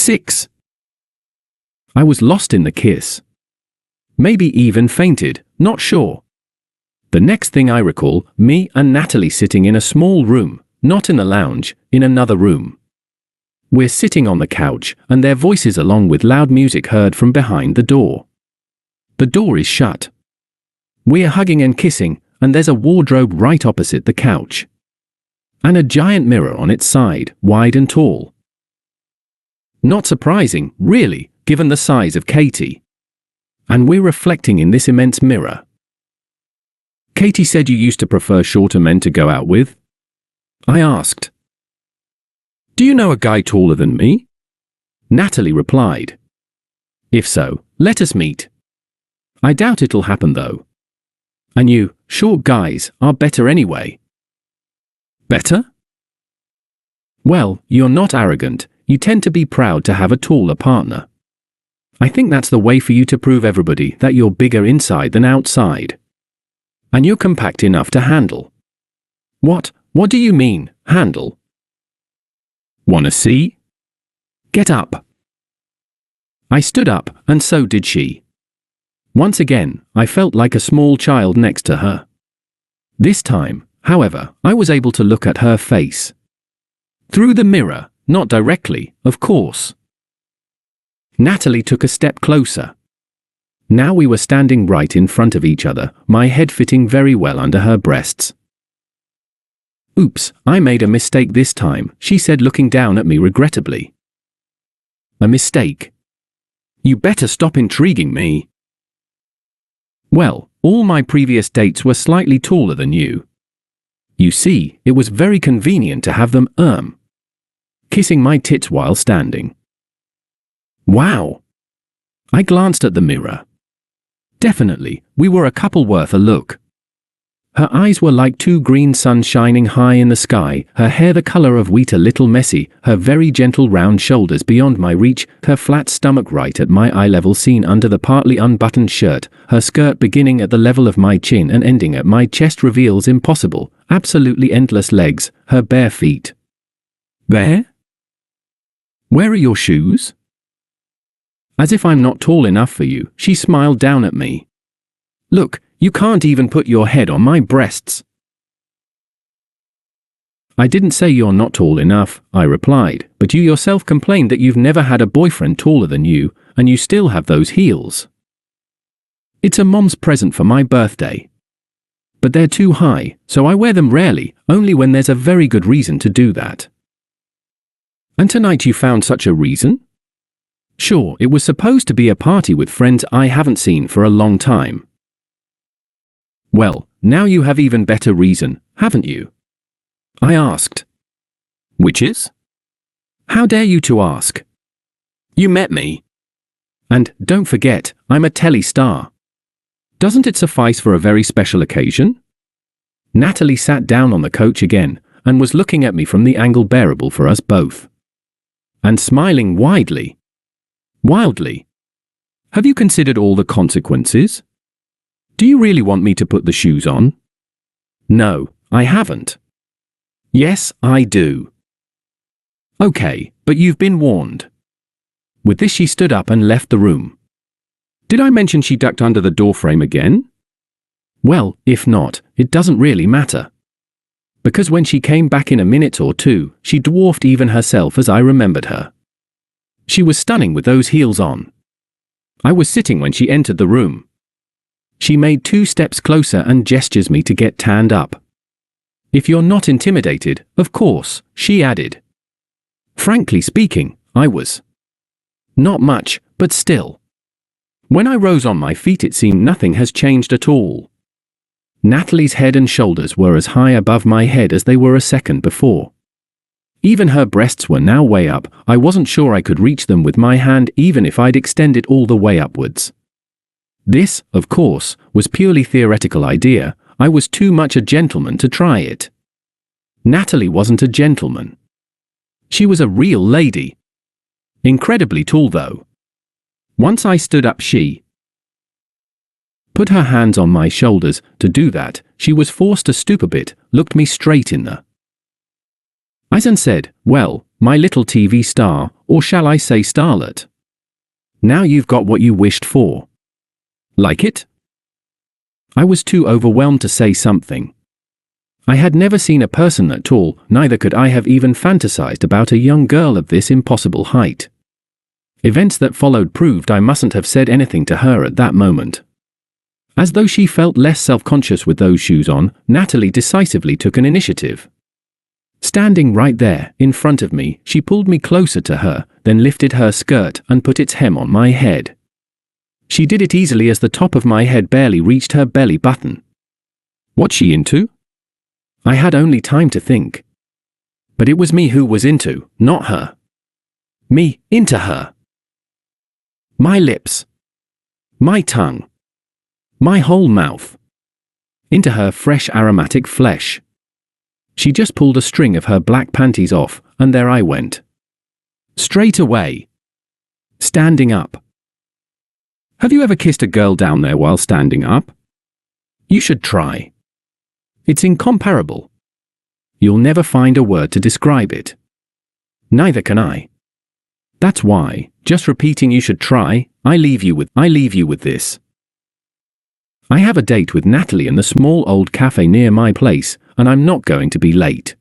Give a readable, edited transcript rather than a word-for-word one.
6. I was lost in the kiss. Maybe even fainted, not sure. The next thing I recall, me and Natalie sitting in a small room, not in the lounge, in another room. We're sitting on the couch, and their voices along with loud music heard from behind the door. The door is shut. We're hugging and kissing, and there's a wardrobe right opposite the couch. And a giant mirror on its side, wide and tall. Not surprising, really, given the size of Katie. And we're reflecting in this immense mirror. Katie said you used to prefer shorter men to go out with? I asked. Do you know a guy taller than me? Natalie replied. If so, let us meet. I doubt it'll happen though. And you, short guys, are better anyway. Better? Well, you're not arrogant. You tend to be proud to have a taller partner. I think that's the way for you to prove everybody that you're bigger inside than outside. And you're compact enough to handle. What do you mean, handle? Wanna see? Get up. I stood up, and so did she. Once again, I felt like a small child next to her. This time, however, I was able to look at her face. Through the mirror, not directly, of course. Natalie took a step closer. Now we were standing right in front of each other, my head fitting very well under her breasts. Oops, I made a mistake this time, she said, looking down at me regrettably. A mistake? You better stop intriguing me. Well, all my previous dates were slightly taller than you. You see, it was very convenient to have them, kissing my tits while standing. Wow! I glanced at the mirror. Definitely, we were a couple worth a look. Her eyes were like two green suns shining high in the sky, her hair the color of wheat, a little messy, her very gentle round shoulders beyond my reach, her flat stomach right at my eye level seen under the partly unbuttoned shirt, her skirt beginning at the level of my chin and ending at my chest reveals impossible, absolutely endless legs, her bare feet. There? Where are your shoes? As if I'm not tall enough for you, she smiled down at me. Look, you can't even put your head on my breasts. I didn't say you're not tall enough, I replied, but you yourself complained that you've never had a boyfriend taller than you, and you still have those heels. It's a mom's present for my birthday. But they're too high, so I wear them rarely, only when there's a very good reason to do that. And tonight you found such a reason? Sure, it was supposed to be a party with friends I haven't seen for a long time. Well, now you have even better reason, haven't you? I asked. Which is? How dare you to ask? You met me. And, don't forget, I'm a telly star. Doesn't it suffice for a very special occasion? Natalie sat down on the couch again, and was looking at me from the angle bearable for us both. And smiling widely. Wildly. Have you considered all the consequences? Do you really want me to put the shoes on? No, I haven't. Yes, I do. Okay, but you've been warned. With this she stood up and left the room. Did I mention she ducked under the doorframe again? Well, if not, it doesn't really matter. Because when she came back in a minute or two, she dwarfed even herself as I remembered her. She was stunning with those heels on. I was sitting when she entered the room. She made 2 steps closer and gestures me to get tanned up. If you're not intimidated, of course, she added. Frankly speaking, I was. Not much, but still. When I rose on my feet it seemed nothing has changed at all. Natalie's head and shoulders were as high above my head as they were a second before. Even her breasts were now way up. I wasn't sure I could reach them with my hand even if I'd extend it all the way upwards. This, of course, was purely theoretical idea. I was too much a gentleman to try it. Natalie wasn't a gentleman. She was a real lady. Incredibly tall though. Once I stood up she put her hands on my shoulders. To do that, she was forced to stoop a bit, looked me straight in the eyes and said, well, my little TV star, or shall I say starlet. Now you've got what you wished for. Like it? I was too overwhelmed to say something. I had never seen a person that tall, neither could I have even fantasized about a young girl of this impossible height. Events that followed proved I mustn't have said anything to her at that moment. As though she felt less self-conscious with those shoes on, Natalie decisively took an initiative. Standing right there, in front of me, she pulled me closer to her, then lifted her skirt and put its hem on my head. She did it easily as the top of my head barely reached her belly button. What's she into? I had only time to think. But it was me who was into, not her. Me, into her. My lips. My tongue. My whole mouth. Into her fresh aromatic flesh. She just pulled a string of her black panties off, and there I went. Straight away. Standing up. Have you ever kissed a girl down there while standing up? You should try. It's incomparable. You'll never find a word to describe it. Neither can I. That's why, just repeating you should try, I leave you with this. I have a date with Natalie in the small old cafe near my place, and I'm not going to be late.